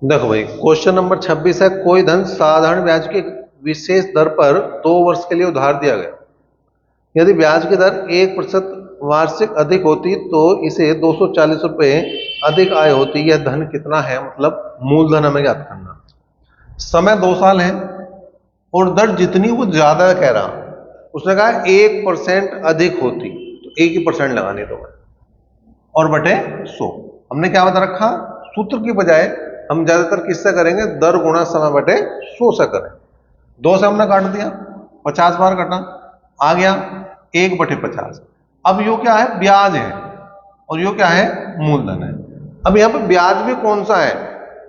देखो भाई, question number 26 है, कोई धन साधारण ब्याज की विशेष दर पर 2 वर्ष के लिए उधार दिया गया। यदि ब्याज की दर 1% वार्षिक अधिक होती तो इसे 240 रुपये अधिक आय होती। यह धन कितना है? मतलब मूलधन हमें ज्ञात करना। समय 2 साल है और दर जितनी वो ज्यादा कह रहा, उसने कहा 1% अधिक होती, तो 1% लगानी तो और बटे 100। हमने क्या बता रखा? सूत्र की बजाय हम ज्यादातर किससे करेंगे? दर गुणा समय बटे 100 से करें। 2 से हमने काट दिया, 50 बार कटा, आ गया 1/50। अब यो क्या है? ब्याज है, और यो क्या है? मूलधन है। अब यहाँ पे ब्याज भी कौन सा है?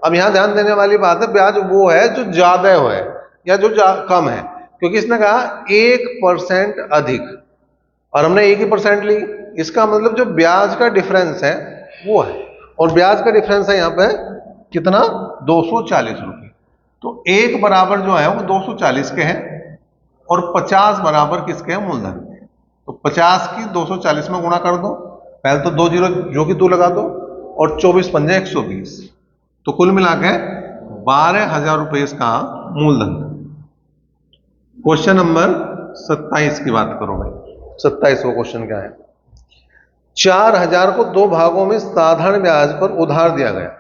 अब यहाँ ध्यान देने वाली बात है, ब्याज वो है जो ज्यादा है या जो कम है, क्योंकि इसने कहा 1% अधिक और हमने 1% ली। इसका मतलब जो ब्याज का डिफरेंस है वो है, और ब्याज का डिफरेंस है यहाँ पे कितना? 240 रुपये। तो 1 बराबर जो है वो 240 के हैं और 50 बराबर किसके हैं? मूलधन के। तो 50 की 240 में गुणा कर दो, पहले तो 2 जीरो जो कि 2 लगा दो, और 24 पंजे 120, तो कुल मिला के 12,000 रुपये इसका मूलधन। क्वेश्चन नंबर 27 की बात करो भाई। 27वां क्वेश्चन क्या है? 4,000 को 2 भागों में साधारण ब्याज पर उधार दिया गया।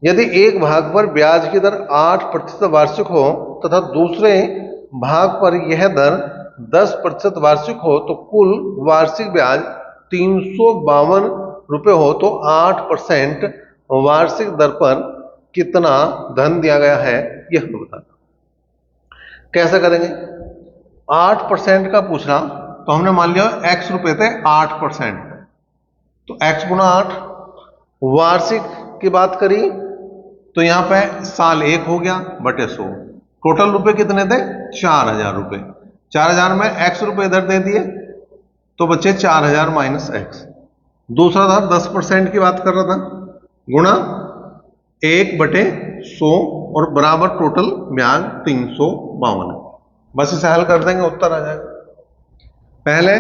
यदि एक भाग पर ब्याज की दर 8% वार्षिक हो तथा दूसरे भाग पर यह दर 10% वार्षिक हो तो कुल वार्षिक ब्याज 352 रुपये हो, तो 8% वार्षिक दर पर कितना धन दिया गया है यह बताना। कैसे करेंगे? 8% का पूछ रहा, तो हमने मान लिया x रुपए थे 8%, तो x गुना 8। वार्षिक की बात करी तो यहां पे साल 1 हो गया बटे 100। टोटल रुपए कितने थे? 4,000 रुपये। 4,000 में x रुपए इधर दे दिए तो बचे 4,000 माइनस x। दूसरा था 10% की बात कर रहा था, गुणा 1/100 और बराबर टोटल ब्याज 352। बस इसे हल कर देंगे, उत्तर आ जाएगा। पहले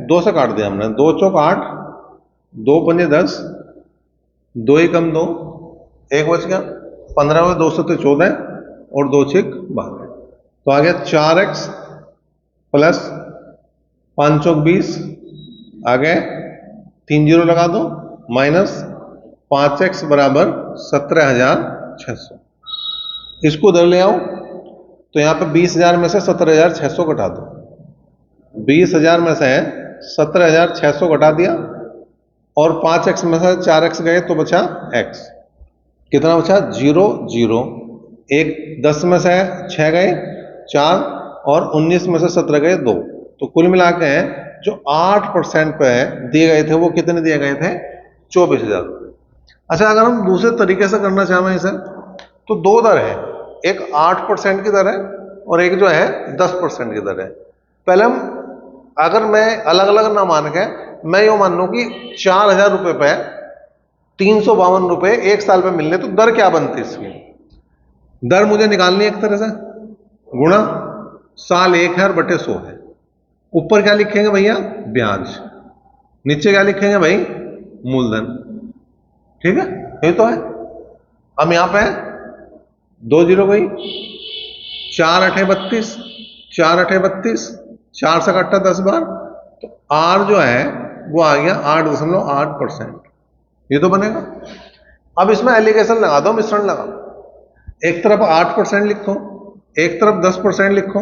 2 से काट दिया हमने, 2 चौक 8, 2 पंजे 10, 2 ही कम 2, 1 बच गया। 15 में 2 से 14 और 2 6 12, तो आ गया 4x प्लस 5 चौक 20, आ गए 3 जीरो लगा दो, माइनस 5x बराबर 17,600। इसको उधर ले आओ तो यहाँ पे 20,000 में से 17,600 घटा दो। 20,000 में से 17,600 घटा दिया और 5x में से 4x गए तो बचा x। कितना बचा? 0 0। एक 10 में से 6 गए 4 और 19 में से 17 गए 2, तो कुल मिला के जो 8% पे दिए गए थे वो कितने दिए गए थे? 24,000 रुपये। अच्छा, अगर हम दूसरे तरीके से करना चाहें इसे तो 2 दर है, एक 8% की दर है और एक जो है 10% की दर है। पहले हम, अगर मैं अलग अलग ना मान के मैं यो मान लूं कि 4,000 रुपये पे 352 रुपये एक साल पे मिलने, तो दर क्या बनती इसकी? दर मुझे निकालनी है एक तरह से, गुणा साल 1 है और बटे 100 है। ऊपर क्या लिखेंगे भैया? ब्याज। नीचे क्या लिखेंगे भाई? मूलधन। ठीक है, ये तो है। अब यहां पे 2 जीरो गई, 4 8 32, 4 8 32, 4 से कट्टा 10 बार, तो R जो है वो आ गया 8.8%। ये तो बनेगा। अब इसमें एलिगेशन लगा दो, मिश्रण लगा दो। एक तरफ 8% लिखो, एक तरफ 10% लिखो,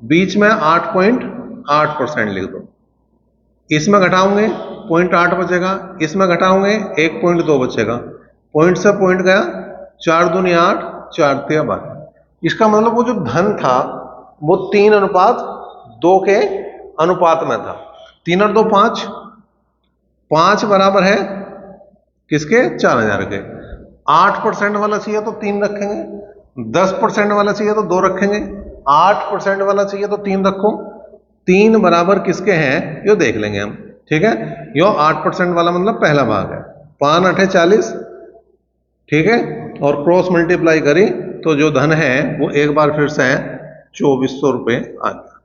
बीच में 8.8% लिख दो। इसमें घटाओगे 0.8 बचेगा, इसमें घटाओगे 1.2 बचेगा। पॉइंट से पॉइंट गया, 4 दूनी 8, 4 तिया 12। इसका मतलब वो जो धन था वो 3:2 के अनुपात में था। 3 और 2 5, 5 बराबर है किसके? 4,000 के। 8% वाला चाहिए तो 3 रखेंगे, 10% वाला चाहिए तो 2 रखेंगे, 8% वाला चाहिए तो 3 रखो। 3 बराबर किसके हैं यो देख लेंगे हम। ठीक है, यो 8% वाला मतलब पहला भाग है। 5 8 40, ठीक है, और क्रॉस मल्टीप्लाई करी तो जो धन है वो एक बार फिर से 2,400 रुपये आ गया।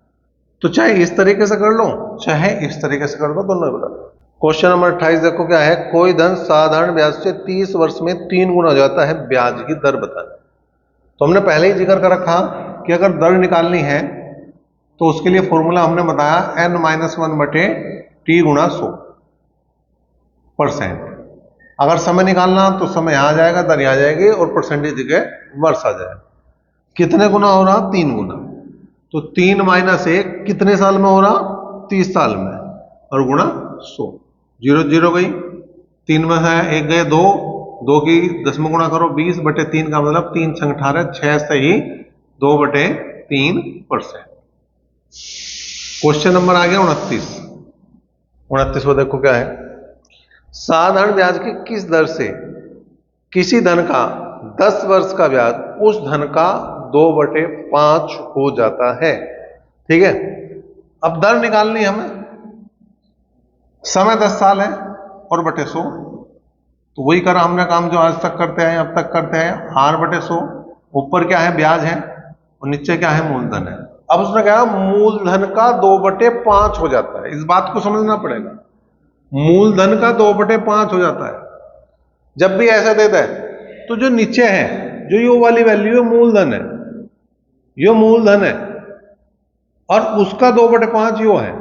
तो चाहे इस तरीके से कर लो चाहे इस तरीके से कर दो, दोनों बता दो। क्वेश्चन नंबर 28 देखो क्या है, कोई धन साधारण ब्याज से 30 वर्ष में 3 गुना हो जाता है, ब्याज की दर बताना। तो हमने पहले ही जिक्र कर रखा कि अगर दर निकालनी है तो उसके लिए फॉर्मूला हमने बताया n-1/t गुणा 100%। अगर समय निकालना तो समय यहां आ जाएगा, दर यहां आ जाएगी और परसेंटेज जगह वर्ष आ जाएगा। कितने गुना हो रहा? 3 गुना। तो 3 - 1 कितने साल में हो रहा? 30 साल में, और गुणा 100। 0 0 गई, 3 में है 1 गए 2, 2 की 10 में गुणा करो 20/3 का मतलब 3 × 18, 6 से ही 2/3%। क्वेश्चन नंबर आ गया 29। 29 को देखो क्या है, साधारण ब्याज की किस दर से किसी धन का 10 वर्ष का ब्याज उस धन का 2/5 हो जाता है। ठीक है, अब दर निकालनी हमें, समय 10 साल है और बटे 100, तो वही करा हमने काम जो आज तक करते हैं, अब तक करते हैं। r/100, ऊपर क्या है? ब्याज है, और नीचे क्या है? मूलधन है। अब उसने कहा मूलधन का 2/5 हो जाता है। इस बात को समझना पड़ेगा, मूलधन का 2/5 हो जाता है। जब भी ऐसा देता है तो जो नीचे है, जो ये वाली वैल्यू है, मूलधन है, ये मूलधन है, और उसका 2/5 यो है।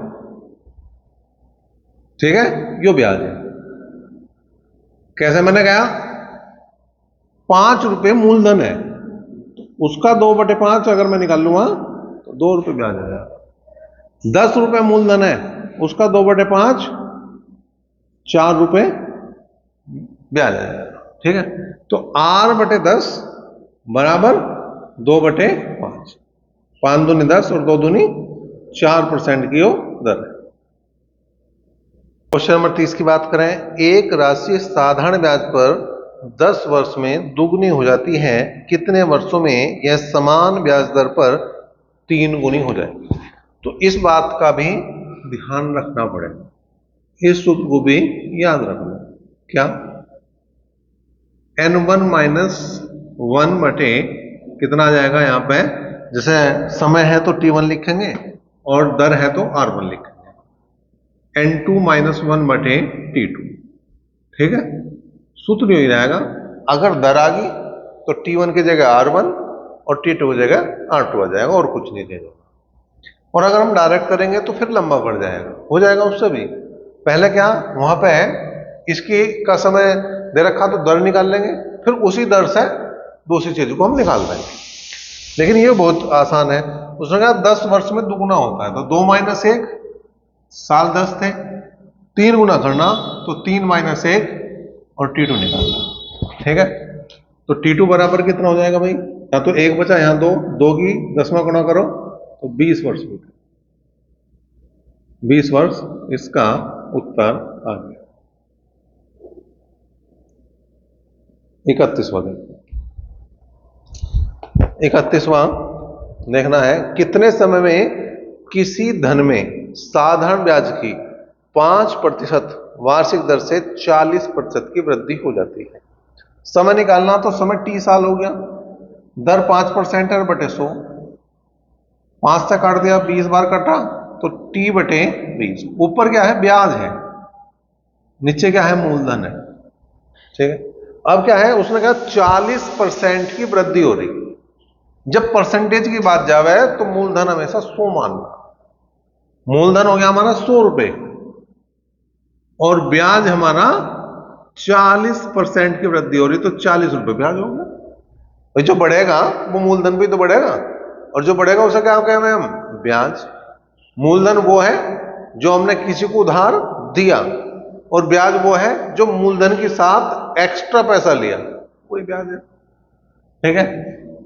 ठीक है, यो ब्याज है। कैसे? मैंने कहा 5 रुपए मूलधन है, तो उसका 2/5 अगर मैं निकाल लूंगा तो 2 रुपए ब्याज आ जाएगा। 10 रुपए मूलधन है, उसका 2/5 4 रुपए ब्याज आ जाएगा। ठीक है, तो r/10 बराबर 2/5। 5 दूनी 10 और 2 दूनी 4% की वो दर है। क्वेश्चन नंबर 30 की बात करें, एक राशि साधारण ब्याज पर 10 वर्ष में दुगनी हो जाती है, कितने वर्षों में यह समान ब्याज दर पर 3 गुनी हो जाए? तो इस बात का भी ध्यान रखना पड़ेगा, इस सूत्र को भी याद रखना। क्या? n1 - 1 कितना आ जाएगा यहाँ पे? जैसे समय है तो t1 लिखेंगे और दर है तो r1 लिखेंगे, n2 - 1/t2। ठीक है, सूत्र यही रहेगा। अगर दर आ गई तो t1 की जगह r1 और t2 की जगह r2 आ जाएगा, और कुछ नहीं देगा। और अगर हम डायरेक्ट करेंगे तो फिर लंबा पड़ जाएगा, हो जाएगा उससे भी। पहले क्या वहां पे है, इसकी का समय दे रखा तो दर निकाल लेंगे, फिर उसी दर से दूसरी चीज को हम निकाल देंगे। लेकिन ये बहुत आसान है। उसने कहा 10 वर्ष में दुगुना होता है, तो 2 - 1 साल 10 थे, 3 गुना करना तो 3 - 1 और t2 निकालना। ठीक है, तो t2 बराबर कितना हो जाएगा भाई? या तो 1 बचा, यहां 2, 2 की 10वां गुणा करो तो 20 वर्ष हो गए। 20 वर्ष इसका उत्तर आ गया। 31वां देखो, 31वां देखना है, कितने समय में किसी धन में साधारण ब्याज की 5% वार्षिक दर से 40% की वृद्धि हो जाती है? समय निकालना तो समय t साल हो गया, दर 5% है बटे 100, 5 से काट दिया, 20 बार कटा तो t/20। ऊपर क्या है? ब्याज है, नीचे क्या है? मूलधन है। ठीक है, अब क्या है? उसने कहा 40% की वृद्धि हो रही। जब परसेंटेज की बात जावे तो मूलधन हमेशा 100 मानना। मूलधन हो गया हमारा 100 रुपए, और ब्याज हमारा 40% की वृद्धि हो रही, तो 40 रुपए ब्याज हो गया भाई। जो बढ़ेगा वो मूलधन भी तो बढ़ेगा, और जो बढ़ेगा उसे क्या कहते हैं हम? ब्याज। मूलधन वो है जो हमने किसी को उधार दिया, और ब्याज वो है जो मूलधन के साथ एक्स्ट्रा पैसा लिया, वही ब्याज है। ठीक है,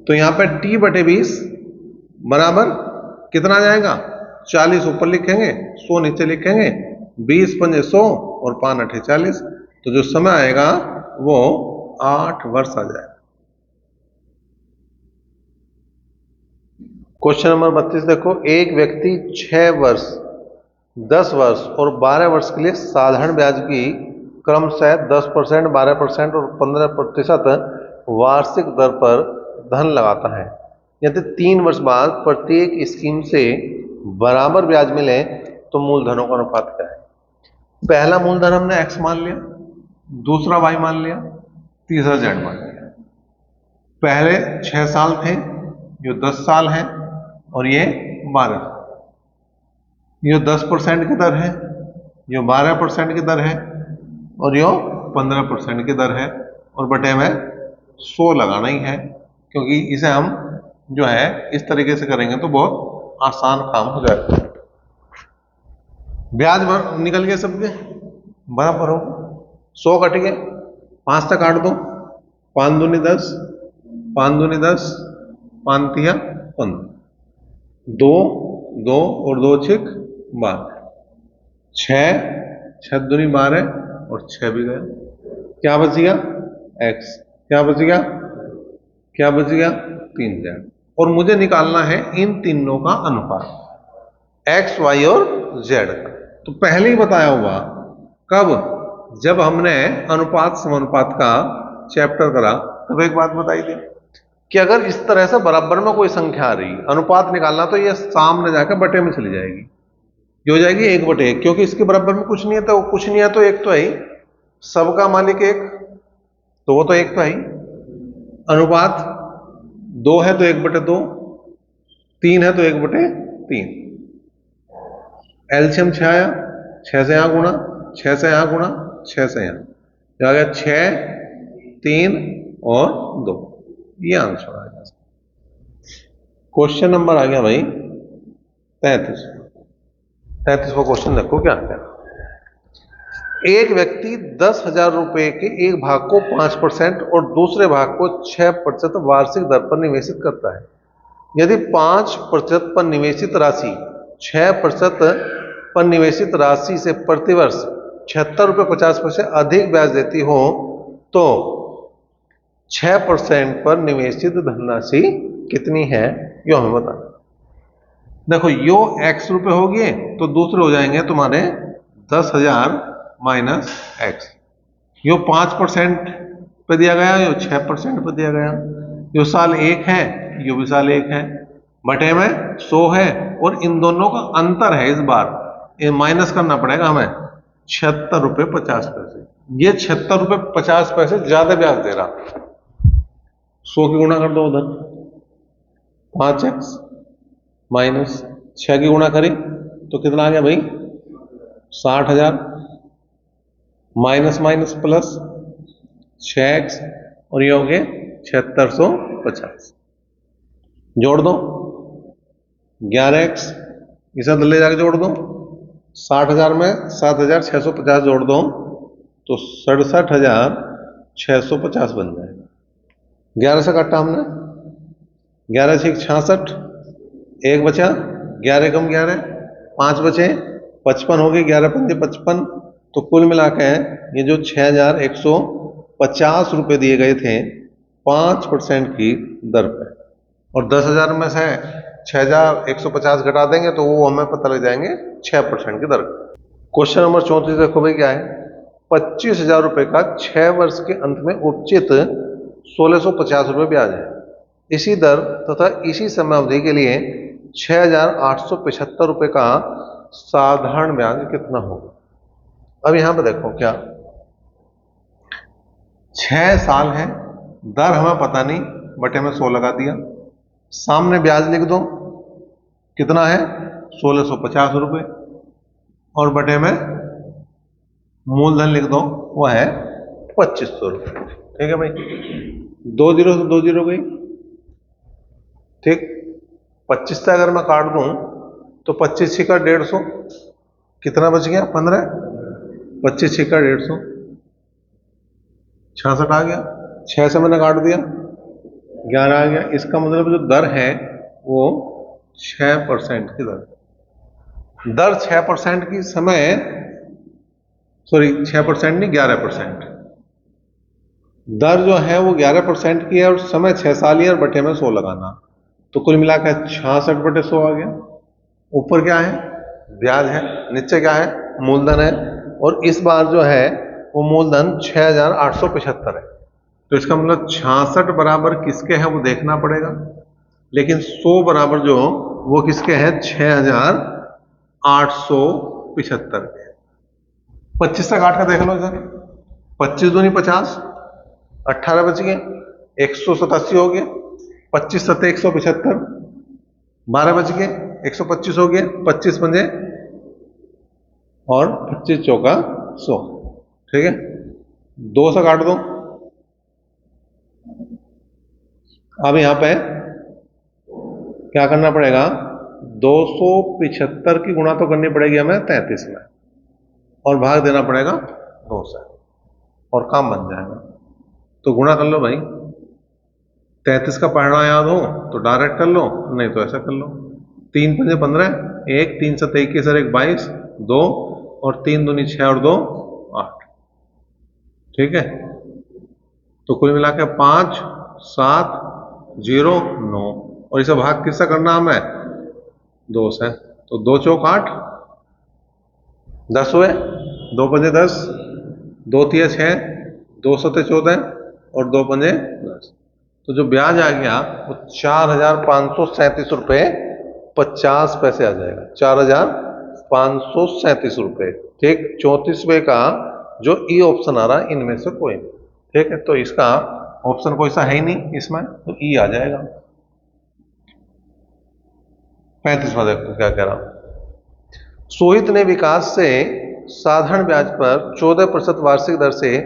तो यहां पे t/20 बराबर कितना आ जाएगा? 40 ऊपर लिखेंगे, 100 नीचे लिखेंगे, 20 × 5 = 100 और 5 × 8 = 40, तो जो समय आएगा वो 8 वर्ष आ जाएगा। क्वेश्चन नंबर 32 देखो, एक व्यक्ति 6 वर्ष, 10 वर्ष और 12 वर्ष के लिए साधारण ब्याज की क्रमशः 10%, 12% और 15% वार्षिक दर पर धन लगाता है। यदि 3 वर्ष बाद प्रत्येक स्कीम से बराबर ब्याज मिले तो मूलधनों का अनुपात क्या है? पहला मूलधन हमने x मान लिया, दूसरा y मान लिया, तीसरा z मान लिया। पहले 6 साल थे, ये 10 साल है और ये 12। ये 10% की दर है, ये 12% की दर है और ये 15% की दर है और बटे में 100 लगाना ही है, क्योंकि इसे हम जो है इस तरीके से करेंगे तो बहुत आसान काम हो जाएगा। ब्याज निकल गए सबके बराबर हो, 100 कट गए, 5 तक काट दो, 5 दूनी 10, 5 दूनी 10, 5 तिया 15, 2 2 और 2 छिक 12, 6 दूनी 12 और 6 भी गया। क्या बच गया? x। क्या बच गया? क्या बच गया? 3z। और मुझे निकालना है इन तीनों का अनुपात, x, y और z का। तो पहले ही बताया हुआ, कब? जब हमने अनुपात समानुपात का चैप्टर करा तब एक बात बताई थी कि अगर इस तरह से बराबर में कोई संख्या आ रही, अनुपात निकालना, तो ये सामने जाकर बटे में चली जाएगी, ये हो जाएगी 1/1, क्योंकि इसके बराबर में कुछ नहीं है, तो कुछ नहीं है तो एक तो है ही, सबका मालिक एक, तो वो तो एक तो है ही। अनुपात 2 है तो 1/2, 3 है तो 1/3। एलसीएम 6 आया, 6 से यहां गुणा, 6 से यहां गुणा, 6 से यहां, आ गया 6, 3 और 2, ये आंसर आ गया। क्वेश्चन नंबर आ गया भाई 33। 33वां क्वेश्चन देखो क्या है। एक व्यक्ति 10,000 रुपए के एक भाग को 5% और दूसरे भाग को 6% वार्षिक दर पर निवेशित करता है। यदि 5% पर निवेशित राशि 6% पर निवेशित राशि से प्रतिवर्ष 76 रुपये 50 पैसे अधिक ब्याज देती हो तो 6% पर निवेशित धनराशि कितनी है, यो हमें बताना। देखो, यो x रुपए हो गए तो दूसरे हो जाएंगे तुम्हारे 10,000 माइनस x। यो 5% पे दिया गया, यो 6% पे दिया गया, यो साल 1 है, यो भी साल 1 है, बटे में 100 है और इन दोनों का अंतर है, इस बार ये माइनस करना पड़ेगा हमें, 76 रुपये 50 पैसे। ये 76 रुपये 50 पैसे ज्यादा ब्याज दे रहा, 100 की गुणा कर दो उधर, 5x माइनस 6 की गुणा करी तो कितना आ गया भाई? 60,000 माइनस माइनस प्लस 6x और ये हो गए 7650। जोड़ दो 11x, इसे ले जाके जोड़ दो, 60,000 में 7,650 जोड़ दो तो 67,650 बन जाएगा। 11 से काटा हमने, 11 से 66, 1 बचा, 11 कम 11, 5 बचे, 55 हो गए, 11 पंजे 55, तो कुल मिला के ये जो 6,150 रुपए दिए गए थे 5% की दर पे, और 10,000 में से 6,150 घटा देंगे तो वो हमें पता लग जाएंगे 6% की दर। क्वेश्चन नंबर 34 देखो भाई क्या है। 25,000 रुपए का 6 वर्ष के अंत में उचित 1,650 रुपए ब्याज है। इसी दर तथा इसी समय अवधि के लिए 6,875 रुपए का साधारण ब्याज कितना होगा। अब यहां पर देखो क्या, 6 साल है, दर हमें पता नहीं, बटे में 100 लगा दिया, सामने ब्याज लिख दो कितना है 1,650 रुपए और बटे में मूलधन लिख दो वो है 2,500 रुपए। ठीक है भाई, 2 जीरो से 2 जीरो गई, ठीक। 25 से अगर मैं काट दूं तो 25 छिका 150, कितना बच गया 15, 25 छिका 150, 66 आ गया, 6 से मैंने काट दिया 11 आ गया। इसका मतलब जो दर है वो 6% की दर 6% की समय, सॉरी 6% नहीं 11%, दर जो है वो 11% की है और समय 6 साल ही और बटे में 100 लगाना, तो कुल मिलाकर 66/100 आ गया। ऊपर क्या है ब्याज है, नीचे क्या है मूलधन है, और इस बार जो है वो मूलधन 6,875 है, तो इसका मतलब 66 बराबर किसके हैं वो देखना पड़ेगा, लेकिन 100 बराबर जो वो किसके हैं 6,875 के। 25 से काट कर देख लो सर, 25 दूनी 50, 18 बच गए, 187 हो गया, 25 सत्ते 175, 12 बच गए, 125 हो गया, 25 पंजे और 25 चौका 100। ठीक है, 2 से काट दो। अब यहां पे क्या करना पड़ेगा, 275 की गुणा तो करनी पड़ेगी हमें 33 में, और भाग देना पड़ेगा 2 से, और काम बन जाएगा। तो गुणा कर लो भाई, 33 का पढ़ना याद हो तो डायरेक्ट कर लो, नहीं तो ऐसा कर लो। 3 पंजे 15, 1 3 7 21 और 1 22, 2 और 3 दूनी 6 और 2 8। ठीक है, तो कुल मिला के 5 7 0 9, और इसे भाग किससे करना हमें, 2 से। तो 2 चौक 8, 10 हुए, 2 पंजे 10, 2 तिया 6, 2 सत्ते 14 और 2 पंजे 10। तो जो ब्याज आ गया वो 4,537 रुपये 50 पैसे आ जाएगा, 4,537 रुपये। ठीक, 34वें का जो ई ऑप्शन आ रहा है इनमें से कोई नहीं। ठीक है, तो इसका ऑप्शन कोई सा है ही नहीं इसमें, तो ई आ जाएगा। 35वां देखो क्या कह रहा हूं। सोहित ने विकास से साधारण ब्याज पर 14% वार्षिक दर से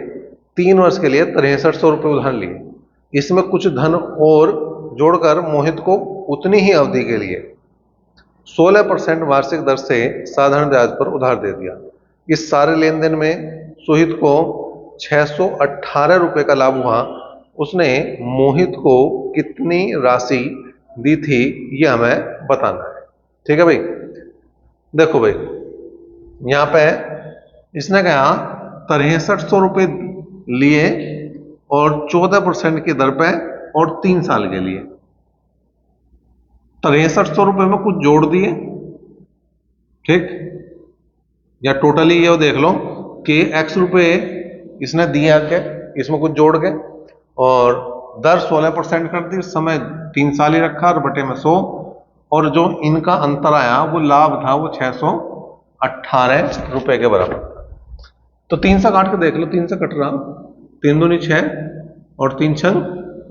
3 वर्ष के लिए 6300 रुपये उधार लिए। इसमें कुछ धन और जोड़कर मोहित को उतनी ही अवधि के लिए 16% वार्षिक दर से साधारण ब्याज पर उधार दे दिया। इस सारे लेन देन में सोहित को 618 रुपये का लाभ हुआ। उसने मोहित को कितनी राशि दी थी यह हमें बताना है। ठीक है भाई, देखो भाई यहां पे इसने कहा 6300 रुपये लिए और 14% की दर पे और 3 साल के लिए। 6300 रुपये में कुछ जोड़ दिए, ठीक, या टोटली ये देख लो कि x रुपये इसने दिए आके, इसमें कुछ जोड़ के, और दर 16% कर दी, समय 3 साल ही रखा और बटे में 100, और जो इनका अंतर आया वो लाभ था वो 618 रुपए के बराबर। तो 3 से काट के देख लो, 3 से कट रहा, 3 दूनी 6 और 3 छंग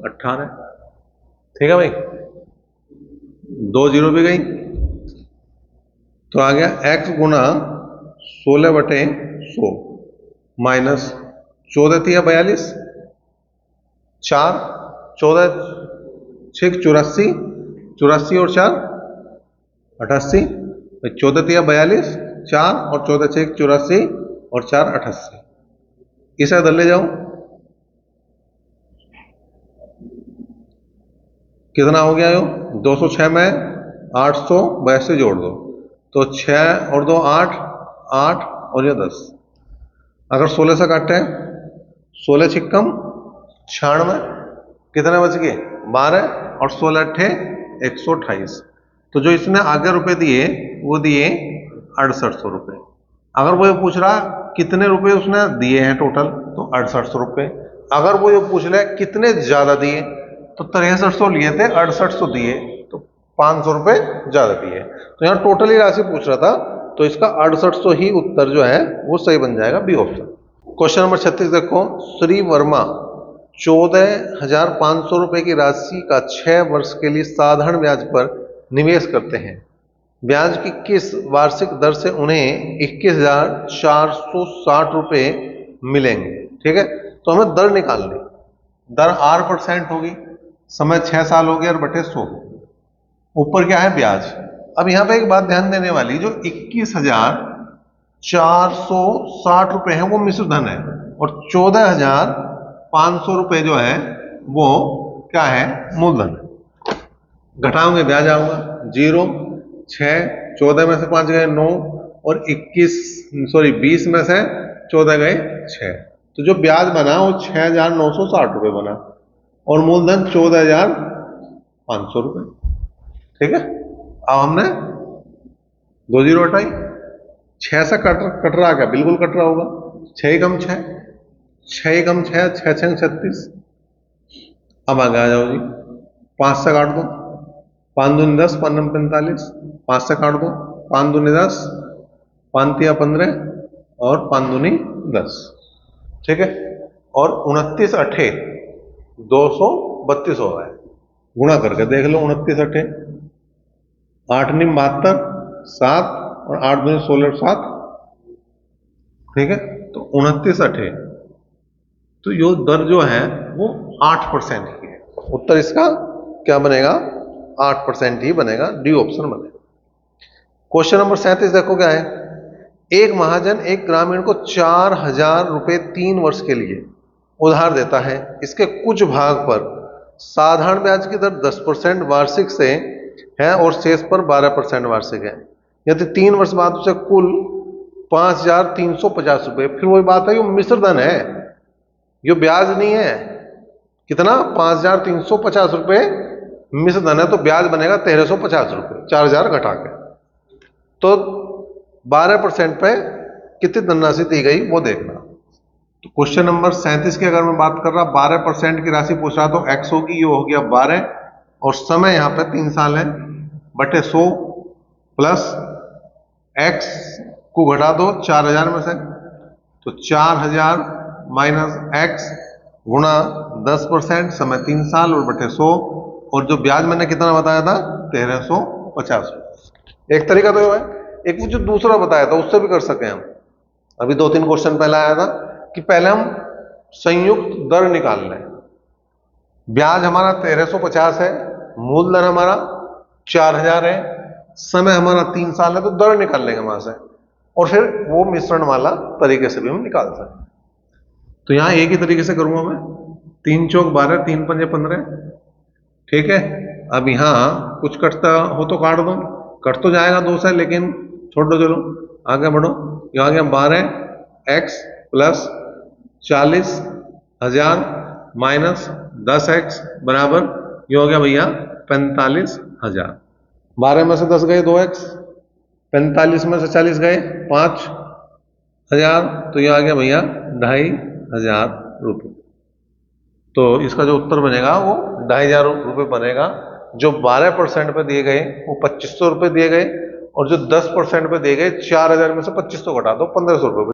18। ठीक है भाई, 2 जीरो भी गई, तो आ गया x गुना 16 बटे 100 माइनस 14 तिया 42, 4 14 6 84, 84 और 4 88, 14 तिया 42, 4 और 14 6 84 और 4 88। इसे इधर ले जाओ, कितना हो गया यो, 206 में 882 जोड़ दो, तो 6 और 2 8, 8 और ये 10। अगर 16 से काटे, 16 छिक्कम 96, कितने बच गए 12, और 16 अट्ठे 128। तो जो इसने आगे रुपए दिए वो दिए 6800 रुपये। अगर वो ये पूछ रहा कितने रुपए उसने दिए हैं टोटल, तो 6800 रुपये। अगर वो ये पूछ रहा है कितने ज्यादा दिए, तो 6300 लिए थे 6800 दिए, तो 500 रुपये ज्यादा दिए। तो यहाँ टोटल ही राशि पूछ रहा था, तो इसका 6800 ही उत्तर जो है वो सही बन जाएगा, बी ऑप्शन। क्वेश्चन नंबर 36 देखो, श्री वर्मा 14,500 रुपए की राशि का 6 वर्ष के लिए साधारण ब्याज पर निवेश करते हैं। ब्याज की किस वार्षिक दर से उन्हें 21,460 रुपए मिलेंगे। ठीक है, तो हमें दर निकालनी, दर R% होगी, समय 6 साल हो गया और बटे 100, ऊपर क्या है ब्याज। अब यहां पे एक बात ध्यान देने वाली, जो 21,460 रुपए है वो मिश्र धन है, और 14,500 रुपए जो है वो क्या है, मूलधन है। घटाओगे ब्याज आऊंगा 0, 6, 14 में से 5 गए 9, और 20 में से 14 गए 6। तो जो ब्याज बना वो 6,960 रुपये बना, और मूलधन 14,500 रुपये। ठीक है, अब हमने 2 जीरो हटाई, 6 से कट रहा, क्या बिल्कुल कट रहा होगा, 6 कम 6, 6 कम 6, 6 6 36। अब आगे आ जाओ जी, 5 से काट दो, 5 दूनी 10, 5 45, 5 से काट दो, 5 दूनी 10, 5 तिया 15, और 5 दूनी 10, ठीक है। और 29 अठे 232 हो रहा है, गुणा करके देख लो। 29 अठे 8 नी 72, 7 और 8 दूनी 16, 7, ठीक है। तो 29 अठे, तो यो दर जो है वो 8% की है। उत्तर इसका क्या बनेगा? 8% ही बनेगा, डी ऑप्शन बनेगा। क्वेश्चन नंबर 37 देखो क्या है। एक महाजन एक ग्रामीण को 4000 रुपए 3 वर्ष के लिए उधार देता है। इसके कुछ भाग पर साधारण ब्याज की दर 10% वार्षिक से है और शेष पर 12% वार्षिक है। यदि 3 वर्ष बाद उसे कुल 5350 रुपए, फिर वही बात है, ये मिश्र धन है, ये ब्याज नहीं है। कितना? 5350 रुपए मिश्र धन है, तो ब्याज बनेगा 1350 रुपए, 4000 घटा के। तो 12% पे कितनी धनराशि दी गई वो देखना। तो क्वेश्चन नंबर 37 की अगर मैं बात कर रहा, 12% की राशि पूछ रहा, तो x होगी, ये हो गया 12, और समय यहाँ पे 3 साल है, बटे 100 प्लस x को घटा दो 4000 में से, तो 4000 माइनस x गुणा 10%, समय 3 साल और बटे 100, और जो ब्याज मैंने कितना बताया था 1350। एक तरीका तो है, एक जो दूसरा बताया था उससे भी कर सके हम। अभी 2-3 क्वेश्चन पहले आया था कि पहले हम संयुक्त दर निकाल लें। ब्याज हमारा 1350 है, मूल दर हमारा 4000 है, समय हमारा 3 साल है, तो दर निकाल लेंगे वहां से, और फिर वो मिश्रण वाला तरीके से भी हम निकाल सकते। तो यहां एक ही तरीके से करूंगा मैं। 3 चौक 12, 3 पंजे 15, ठीक है। अब यहां कुछ कटता हो तो काट दो, कट तो जाएगा 2 से, लेकिन छोड़ दो, चलो आगे बढ़ो। ये आ गया 12x प्लस 40,000 माइनस 10x बराबर, ये हो गया भैया 45,000। 12 में से 10 गए 2x, 45 में से 40 गए 5,000, तो ये आ गया भैया 2500 रुपये। तो इसका जो उत्तर बनेगा वो 2500 रुपये बनेगा। जो 12% पे दिए गए वो 2500 रुपये दिए गए, और जो 10% पे दिए गए 4000 में से 2500 घटा दो 1500 रुपये।